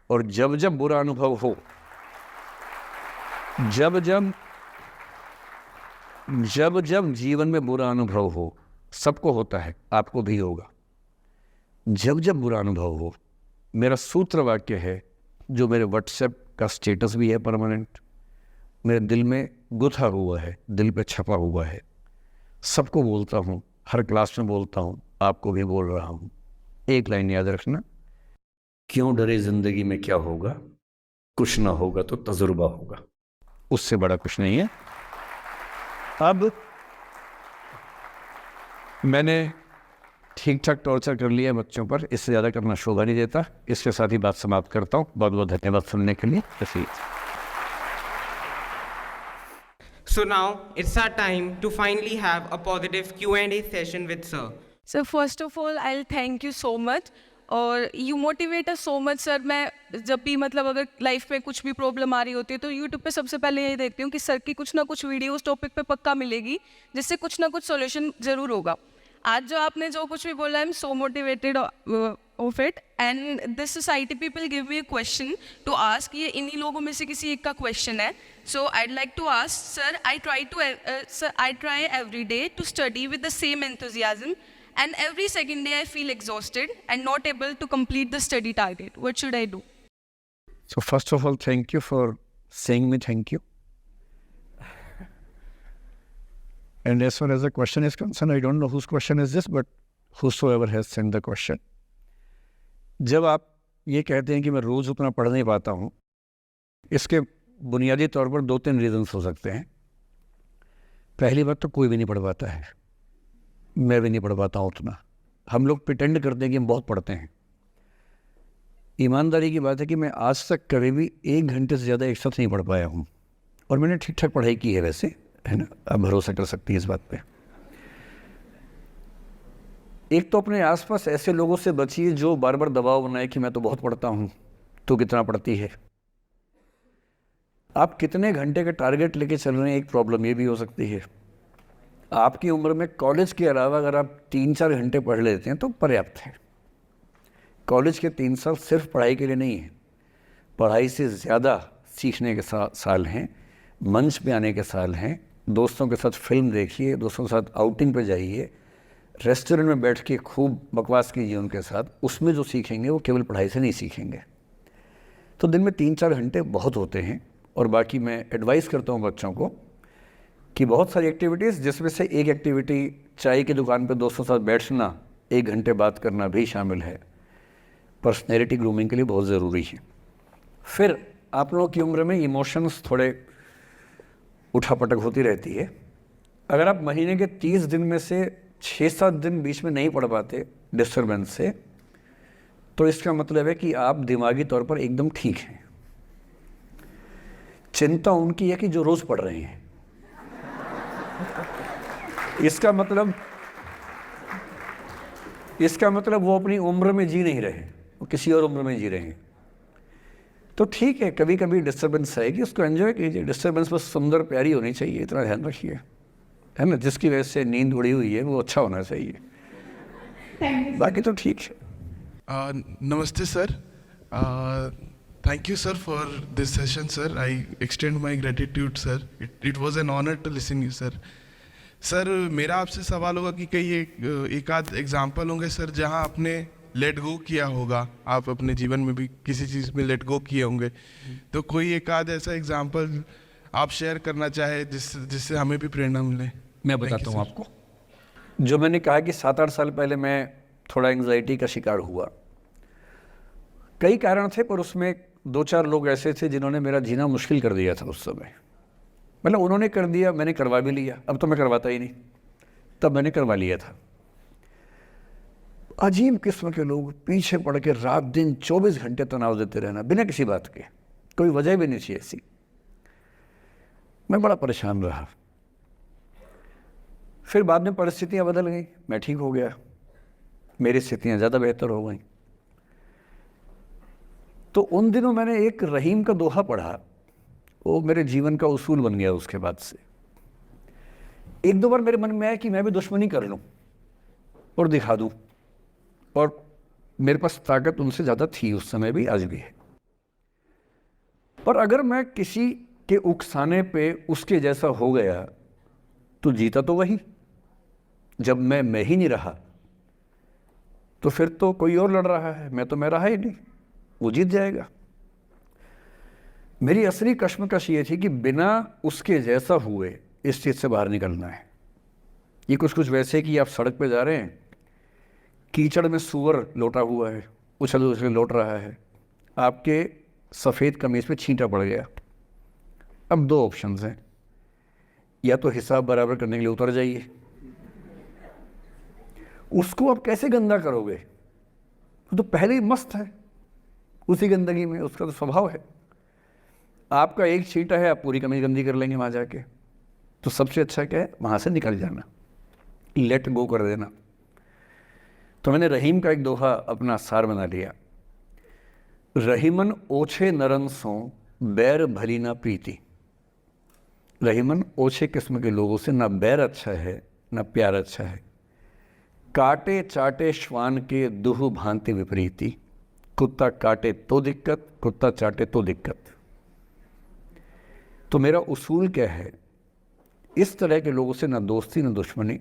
और जब जब बुरा अनुभव हो, जब जब जीवन में बुरा अनुभव हो, सबको होता है, आपको भी होगा, जब जब बुरा अनुभव हो, मेरा सूत्र वाक्य है जो मेरे व्हाट्सएप का स्टेटस भी है परमानेंट, मेरे दिल में गुथा हुआ है, दिल पे छपा हुआ है, सबको बोलता हूँ, हर क्लास में बोलता हूँ, आपको भी बोल रहा हूँ। एक लाइन याद रखना, क्यों डरे जिंदगी में क्या होगा, कुछ ना होगा तो तजुर्बा होगा, उससे बड़ा कुछ नहीं है। अब मैंने ठीक ठाक टॉर्चर कर लिया बच्चों पर, इससे ज़्यादा करना शोभा नहीं देता। इसके साथ ही बात समाप्त करता हूँ। बहुत बहुत धन्यवाद सुनने के लिए। So now it's our time to finally have a positive Q&A session with sir. So first of all, I'll thank you so much. और you motivate us so much sir. मैं जब भी मतलब अगर लाइफ में कुछ भी प्रॉब्लम आ रही होती है तो यूट्यूब पे सबसे पहले यही देखती हूँ कि सर की कुछ ना कुछ वीडियो उस टॉपिक पे पक्का मिलेगी, जिससे कुछ ना कुछ सॉल्यूशन ज़रूर होगा। आज जो आपने जो कुछ भी बोला, I am so motivated of it. And this society people give me a question to ask, ये इन्हीं लोगों में से किसी एक का क्वेश्चन है। So I'd like to ask sir, I try every day to study with the same enthusiasm, and every second day I feel exhausted and not able to complete the study target. What should I do? So first of all, thank you for saying me thank you. And as far as the question is concerned, I don't know whose question is this, but whosoever has sent the question. जब आप ये कहते हैं कि मैं रोज़ उतना पढ़ नहीं पाता हूँ, इसके बुनियादी तौर पर 2-3 रीजंस हो सकते हैं। पहली बात तो कोई भी नहीं पढ़ पाता है, मैं भी नहीं पढ़ पाता हूँ उतना। हम लोग प्रिटेंड करते हैं कि हम बहुत पढ़ते हैं। ईमानदारी की बात है कि मैं आज तक कभी भी 1 घंटे से ज़्यादा एक साथ नहीं पढ़ पाया हूँ, और मैंने ठीक ठाक पढ़ाई की है वैसे, है ना, आप भरोसा कर सकती है इस बात पे। एक तो अपने आसपास ऐसे लोगों से बचिए जो बार बार दबाव बनाए कि मैं तो बहुत पढ़ता हूँ, तो कितना पढ़ती है। आप कितने घंटे का टारगेट लेके चल रहे हैं, एक प्रॉब्लम ये भी हो सकती है। आपकी उम्र में कॉलेज के अलावा अगर आप 3-4 घंटे पढ़ लेते हैं तो पर्याप्त है। कॉलेज के 3 साल सिर्फ पढ़ाई के लिए नहीं है, पढ़ाई से ज़्यादा सीखने के साल हैं, मंच पे आने के साल हैं। दोस्तों के साथ फिल्म देखिए, दोस्तों के साथ आउटिंग पे जाइए, रेस्टोरेंट में बैठ के खूब बकवास कीजिए उनके साथ। उसमें जो सीखेंगे वो केवल पढ़ाई से नहीं सीखेंगे। तो दिन में 3-4 घंटे बहुत होते हैं। और बाकी मैं एडवाइस करता हूँ बच्चों को कि बहुत सारी एक्टिविटीज़, जिसमें से एक एक्टिविटी चाय की दुकान पे दोस्तों के साथ बैठना, 1 घंटे बात करना भी शामिल है। पर्सनैलिटी ग्रूमिंग के लिए बहुत ज़रूरी है। फिर आप लोगों की उम्र में इमोशंस थोड़े उठापटक होती रहती है। अगर आप महीने के 30 दिन में से 6-7 दिन बीच में नहीं पढ़ पाते डिस्टर्बेंस से, तो इसका मतलब है कि आप दिमागी तौर पर एकदम ठीक हैं। चिंता उनकी है कि जो रोज़ पढ़ रहे हैं। इसका मतलब वो अपनी उम्र में जी नहीं रहे, वो किसी और उम्र में जी रहे हैं। तो ठीक है, कभी कभी डिस्टर्बेंस आएगी, उसको एंजॉय कीजिए। डिस्टर्बेंस बस सुंदर प्यारी होनी चाहिए, इतना ध्यान रखिए, है ना। जिसकी वजह से नींद उड़ी हुई है वो अच्छा होना चाहिए, बाकी तो ठीक है। नमस्ते sir, thank you sir for this session sir. I extend my gratitude sir. It was an honor to listen you sir. Sir मेरा आपसे सवाल होगा कि कई एक आध एग्जाम्पल होंगे सर जहां आपने लेट गो किया होगा, आप अपने जीवन में भी किसी चीज़ में लेट गो किए होंगे, तो कोई एक आध ऐसा एग्जाम्पल आप शेयर करना चाहे जिससे हमें भी प्रेरणा मिले। मैं बताता हूँ आपको। जो मैंने कहा कि 7-8 साल पहले मैं थोड़ा एंग्जाइटी का शिकार हुआ, कई कारण थे, पर उसमें 2-4 लोग ऐसे थे जिन्होंने मेरा जीना मुश्किल कर दिया था उस समय। मतलब उन्होंने कर दिया, मैंने करवा भी लिया। अब तो मैं करवाता ही नहीं, तब मैंने करवा लिया था। अजीब किस्म के लोग, पीछे पड़ के रात दिन 24 घंटे तनाव देते रहना बिना किसी बात के, कोई वजह भी नहीं थी ऐसी। मैं बड़ा परेशान रहा। फिर बाद में परिस्थितियाँ बदल गई, मैं ठीक हो गया, मेरी स्थितियाँ ज़्यादा बेहतर हो गई। तो उन दिनों मैंने एक रहीम का दोहा पढ़ा, वो मेरे जीवन का उसूल बन गया। उसके बाद से 1-2 बार मेरे मन में आया कि मैं भी दुश्मनी कर लूं और दिखा दूं, और मेरे पास ताकत उनसे ज़्यादा थी उस समय भी, आज भी है। और अगर मैं किसी के उकसाने पे उसके जैसा हो गया तो जीता तो वही। जब मैं ही नहीं रहा तो फिर तो कोई और लड़ रहा है, मैं रहा ही नहीं, वो जीत जाएगा। मेरी असली कश्मकश ये थी कि बिना उसके जैसा हुए इस चीज़ से बाहर निकलना है। ये कुछ वैसे कि आप सड़क पे जा रहे हैं, कीचड़ में सूअर लोटा हुआ है, उछल उछल लौट रहा है, आपके सफ़ेद कमीज पे छींटा पड़ गया। अब दो ऑप्शंस हैं, या तो हिसाब बराबर करने के लिए उतर जाइए, उसको आप कैसे गंदा करोगे, वो तो पहले ही मस्त है उसी गंदगी में, उसका तो स्वभाव है। आपका एक छींटा है, आप पूरी कमीज गंदी कर लेंगे वहाँ जाके। तो सबसे अच्छा क्या है, वहाँ से निकल जाना, लेट गो कर देना। तो मैंने रहीम का एक दोहा अपना सार बना लिया, रहीमन ओछे नरन सो बैर भली ना प्रीति। रहीमन ओछे किस्म के लोगों से ना बैर अच्छा है ना प्यार अच्छा है। काटे चाटे श्वान के दुह भांति विपरीति, कुत्ता काटे तो दिक्कत, कुत्ता चाटे तो दिक्कत। तो मेरा उसूल क्या है, इस तरह के लोगों से ना दोस्ती ना दुश्मनी,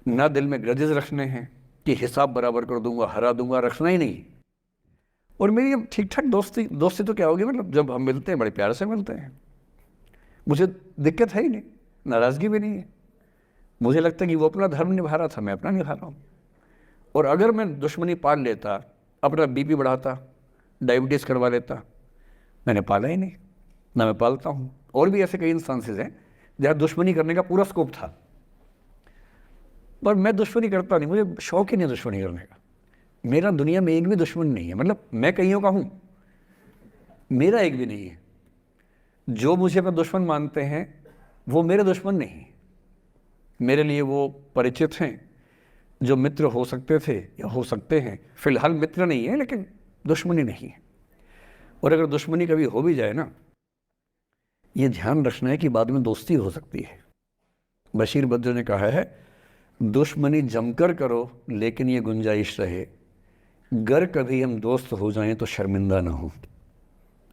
ना दिल में ग्रजेस रखने हैं कि हिसाब बराबर कर दूंगा, हरा दूंगा, रखना ही नहीं। और मेरी अब ठीक ठाक दोस्ती तो क्या होगी, मतलब जब हम मिलते हैं बड़े प्यार से मिलते हैं, मुझे दिक्कत है ही नहीं, नाराज़गी भी नहीं है। मुझे लगता है कि वो अपना धर्म निभा रहा था, मैं अपना निभा रहा हूँ। और अगर मैं दुश्मनी पाल लेता, अपना बीपी बढ़ाता, डायबिटीज़ करवा लेता, मैंने पाला ही नहीं, ना मैं पालता हूँ। और भी ऐसे कई इंस्टांसेस हैं जहाँ दुश्मनी करने का पूरा स्कोप था, पर मैं दुश्मनी करता नहीं, मुझे शौक ही नहीं दुश्मनी करने का। मेरा दुनिया में एक भी दुश्मन नहीं है, मतलब मैं कईयों का हूँ, मेरा एक भी नहीं है। जो मुझे अपना दुश्मन मानते हैं वो मेरे दुश्मन नहीं है, मेरे लिए वो परिचित हैं, जो मित्र हो सकते थे या हो सकते हैं। फिलहाल मित्र नहीं है, लेकिन दुश्मनी नहीं है। और अगर दुश्मनी कभी हो भी जाए ना, ये ध्यान रखना है कि बाद में दोस्ती हो सकती है। बशीर बद्र ने कहा है, दुश्मनी जमकर करो लेकिन ये गुंजाइश रहे, गर कभी हम दोस्त हो जाएं तो शर्मिंदा ना हो।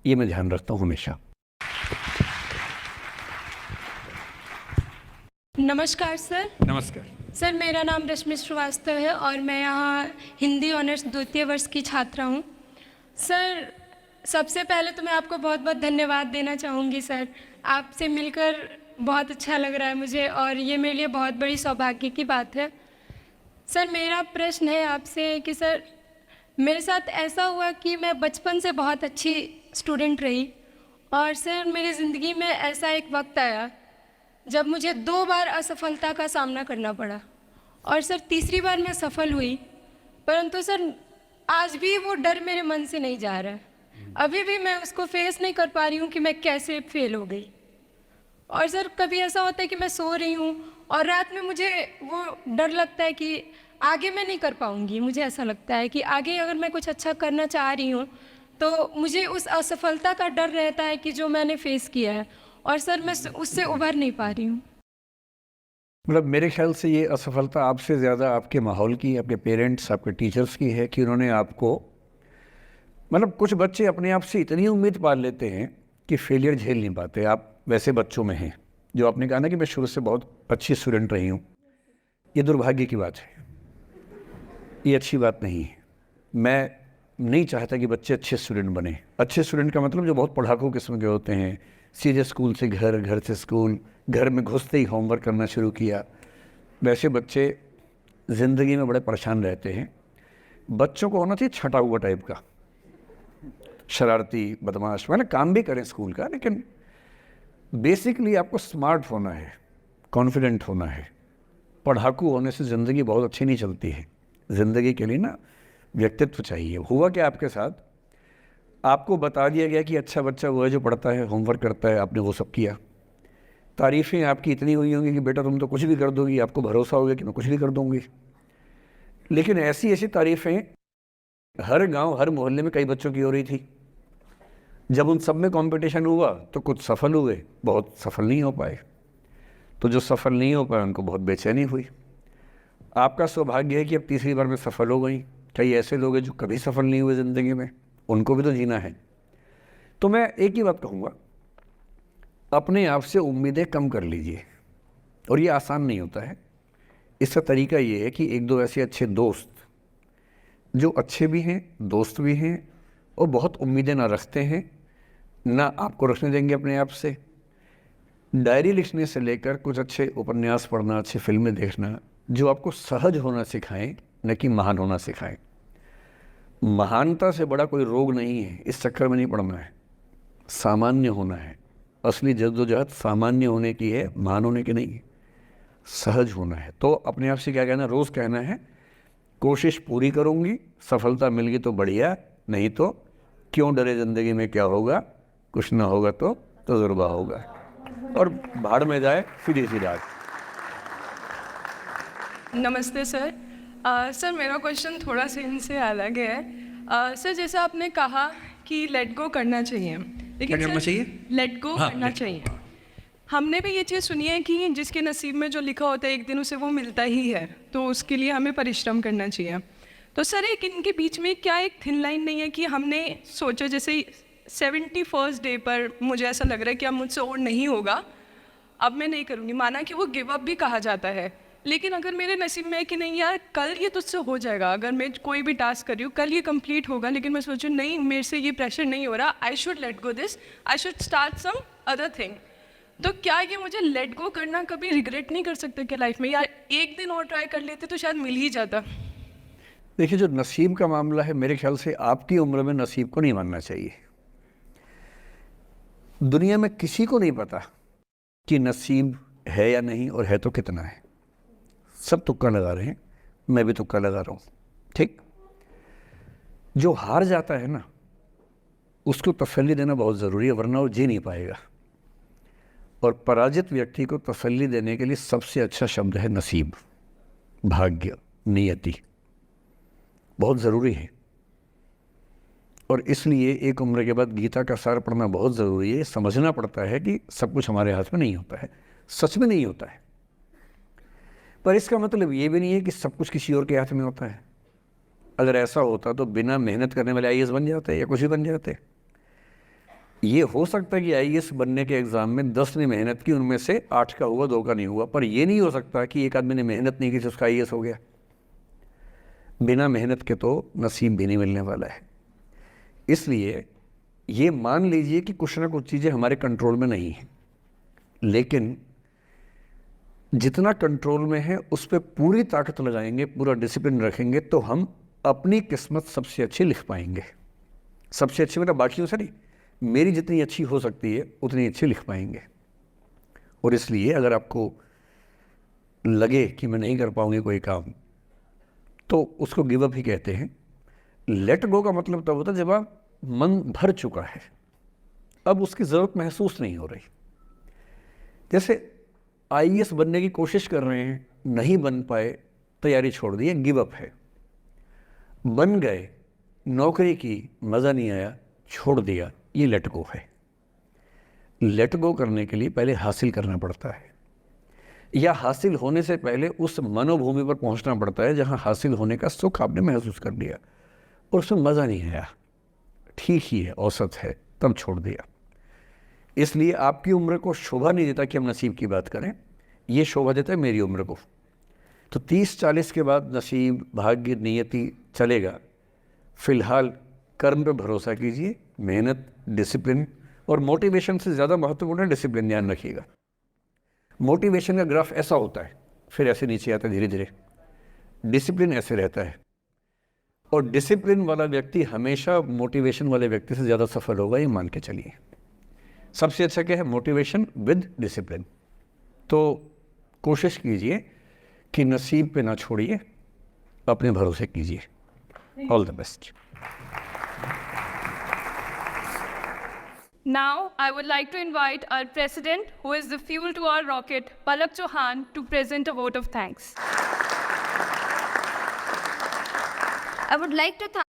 ये मैं ध्यान रखता हूँ हमेशा। नमस्कार सर। नमस्कार सर, मेरा नाम रश्मि श्रीवास्तव है और मैं यहाँ हिंदी ऑनर्स द्वितीय वर्ष की छात्रा हूँ। सर, सबसे पहले तो मैं आपको बहुत बहुत धन्यवाद देना चाहूँगी सर। आपसे मिलकर बहुत अच्छा लग रहा है मुझे और ये मेरे लिए बहुत बड़ी सौभाग्य की बात है। सर, मेरा प्रश्न है आपसे कि सर, मेरे साथ ऐसा हुआ कि मैं बचपन से बहुत अच्छी स्टूडेंट रही और सर मेरी ज़िंदगी में ऐसा एक वक्त आया जब मुझे 2 बार असफलता का सामना करना पड़ा और सर तीसरी बार मैं सफल हुई, परंतु सर आज भी वो डर मेरे मन से नहीं जा रहा है। अभी भी मैं उसको फेस नहीं कर पा रही हूँ कि मैं कैसे फेल हो गई। और सर कभी ऐसा होता है कि मैं सो रही हूँ और रात में मुझे वो डर लगता है कि आगे मैं नहीं कर पाऊँगी। मुझे ऐसा लगता है कि आगे अगर मैं कुछ अच्छा करना चाह रही हूँ तो मुझे उस असफलता का डर रहता है कि जो मैंने फेस किया है, और सर मैं उससे उभर नहीं पा रही हूँ। मतलब मेरे ख्याल से ये असफलता आपसे ज़्यादा आपके माहौल की, आपके पेरेंट्स, आपके टीचर्स की है कि उन्होंने आपको, मतलब कुछ बच्चे अपने आप से इतनी उम्मीद पाल लेते हैं कि फेलियर झेल नहीं पाते। आप वैसे बच्चों में हैं। जो आपने कहा ना कि मैं शुरू से बहुत अच्छी स्टूडेंट रही हूँ, ये दुर्भाग्य की बात है, ये अच्छी बात नहीं है। मैं नहीं चाहता कि बच्चे अच्छे स्टूडेंट बने। अच्छे स्टूडेंट का मतलब जो बहुत पढ़ाकू किस्म के होते हैं, सीधे स्कूल से घर, घर से स्कूल, घर में घुसते ही होमवर्क करना शुरू किया, वैसे बच्चे ज़िंदगी में बड़े परेशान रहते हैं। बच्चों को होना चाहिए छटा हुआ टाइप का, शरारती, बदमाश, मतलब काम भी करें स्कूल का, लेकिन बेसिकली आपको स्मार्ट होना है, कॉन्फिडेंट होना है। पढ़ाकू होने से ज़िंदगी बहुत अच्छी नहीं चलती है। ज़िंदगी के लिए ना व्यक्तित्व चाहिए। हुआ क्या आपके साथ, आपको बता दिया गया कि अच्छा बच्चा वो है जो पढ़ता है, होमवर्क करता है, आपने वो सब किया। तारीफ़ें आपकी इतनी हुई होंगी कि बेटा तुम तो कुछ भी कर दोगी, आपको भरोसा हो गया कि मैं कुछ भी कर दूँगी। लेकिन ऐसी ऐसी तारीफ़ें हर गांव, हर मोहल्ले में कई बच्चों की हो रही थी। जब उन सब में कंपटीशन हुआ तो कुछ सफल हुए, बहुत सफल नहीं हो पाए। तो जो सफल नहीं हो पाए उनको बहुत बेचैनी हुई। आपका सौभाग्य है कि अब तीसरी बार में सफल हो गई। कई ऐसे लोग हैं जो कभी सफल नहीं हुए ज़िंदगी में, उनको भी तो जीना है। तो मैं एक ही बात कहूँगा, अपने आप से उम्मीदें कम कर लीजिए। और ये आसान नहीं होता है। इसका तरीका ये है कि एक दो ऐसे अच्छे दोस्त जो अच्छे भी हैं, दोस्त भी हैं और बहुत उम्मीदें ना रखते हैं, ना आपको रखने देंगे अपने आप से, डायरी लिखने से लेकर कुछ अच्छे उपन्यास पढ़ना, अच्छी फिल्में देखना, जो आपको सहज होना सिखाएं, न कि महान होना सिखाएं। महानता से बड़ा कोई रोग नहीं है, इस चक्कर में नहीं पड़ना है। सामान्य होना है। असली जद्दोजहद सामान्य होने की है, महान होने की नहीं है। सहज होना है। तो अपने आप से क्या कहना, रोज़ कहना है कोशिश पूरी करूँगी, सफलता मिल गई तो बढ़िया, नहीं तो क्यों डरे, ज़िंदगी में क्या होगा, कुछ ना होगा तो तजुर्बा होगा, और भाड़ में जाए सीधी सी रात। नमस्ते सर। सर मेरा क्वेश्चन थोड़ा सा इनसे अलग है। सर जैसे आपने कहा कि लेट गो करना चाहिए, लेकिन क्या करना चाहिए? लेट गो करना चाहिए। हमने भी ये चीज़ सुनी है कि जिसके नसीब में जो लिखा होता है एक दिन उसे वो मिलता ही है, तो उसके लिए हमें परिश्रम करना चाहिए। तो सर एक इनके बीच में क्या एक थिन लाइन नहीं है कि हमने सोचा जैसे 71st डे पर मुझे ऐसा लग रहा है कि अब मुझसे और नहीं होगा, अब मैं नहीं करूँगी, माना कि वो गिव अप भी कहा जाता है, लेकिन अगर मेरे नसीब में है कि नहीं यार कल ये तुझसे हो जाएगा, अगर मैं कोई भी टास्क कर रही हूँ कल ये कंप्लीट होगा, लेकिन मैं सोचूँ नहीं मेरे से ये प्रेशर नहीं हो रहा, I should let go this, I should start some other thing, तो क्या ये मुझे लेट गो करना कभी रिग्रेट नहीं कर सकते क्या लाइफ में, यार एक दिन और ट्राई कर लेते तो शायद मिल ही जाता? देखिए, जो नसीब का मामला है, मेरे ख्याल से आपकी उम्र में नसीब को नहीं मानना चाहिए। दुनिया में किसी को नहीं पता कि नसीब है या नहीं, और है तो कितना है। सब तुक्का लगा रहे हैं, मैं भी तुक्का लगा रहा हूँ, ठीक। जो हार जाता है ना, उसको तसल्ली देना बहुत ज़रूरी है, वरना वो जी नहीं पाएगा। और पराजित व्यक्ति को तसल्ली देने के लिए सबसे अच्छा शब्द है नसीब, भाग्य, नियति, बहुत ज़रूरी है। और इसलिए एक उम्र के बाद गीता का सार पढ़ना बहुत ज़रूरी है। समझना पड़ता है कि सब कुछ हमारे हाथ में नहीं होता है, सच में नहीं होता है, पर इसका मतलब ये भी नहीं है कि सब कुछ किसी और के हाथ में होता है। अगर ऐसा होता तो बिना मेहनत करने वाले IAS बन जाते या कुछ भी बन जाते। ये हो सकता है कि IAS बनने के एग्ज़ाम में 10 ने मेहनत की, उनमें से 8 का हुआ, 2 का नहीं हुआ, पर ये नहीं हो सकता कि एक आदमी ने मेहनत नहीं की तो उसका IAS हो गया। बिना मेहनत के तो नसीब भी नहीं मिलने वाला है। इसलिए ये मान लीजिए कि कुछ ना कुछ चीज़ें हमारे कंट्रोल में नहीं हैं, लेकिन जितना कंट्रोल में है उस पर पूरी ताकत लगाएंगे, पूरा डिसिप्लिन रखेंगे, तो हम अपनी किस्मत सबसे अच्छी लिख पाएंगे। सबसे अच्छी मतलब बाकियों से नहीं, मेरी जितनी अच्छी हो सकती है उतनी अच्छी लिख पाएंगे। और इसलिए अगर आपको लगे कि मैं नहीं कर पाऊंगी कोई काम, तो उसको गिव अप ही कहते हैं। लेट गो का मतलब तब होता है जब आप मन भर चुका है, अब उसकी ज़रूरत महसूस नहीं हो रही। जैसे IAS बनने की कोशिश कर रहे हैं, नहीं बन पाए, तैयारी छोड़ दी, गिव अप है। बन गए, नौकरी की, मज़ा नहीं आया, छोड़ दिया, ये लेट गो है। लेट गो करने के लिए पहले हासिल करना पड़ता है, या हासिल होने से पहले उस मनोभूमि पर पहुंचना पड़ता है जहां हासिल होने का सुख आपने महसूस कर लिया और उसमें मज़ा नहीं आया, ठीक ही है, औसत है, तब छोड़ दिया। इसलिए आपकी उम्र को शोभा नहीं देता कि हम नसीब की बात करें, ये शोभा देता है मेरी उम्र को। तो 30-40 के बाद नसीब, भाग्य, नियति चलेगा। फ़िलहाल कर्म पे भरोसा कीजिए, मेहनत, डिसिप्लिन, और मोटिवेशन से ज़्यादा महत्वपूर्ण है डिसिप्लिन, ध्यान रखिएगा। मोटिवेशन का ग्राफ ऐसा होता है, फिर ऐसे नीचे आता है धीरे धीरे, डिसिप्लिन ऐसे रहता है, और डिसिप्लिन वाला व्यक्ति हमेशा मोटिवेशन वाले व्यक्ति से ज़्यादा सफल होगा, ये मान के चलिए। सबसे अच्छा क्या है? Motivation with discipline. तो कोशिश कीजिए कि नसीब पे ना छोड़िए, अपने भरोसे कीजिए। All the best. Now, I would like to invite our president, who is the fuel to our rocket, Palak Chauhan, to present a vote of thanks. I would like to thank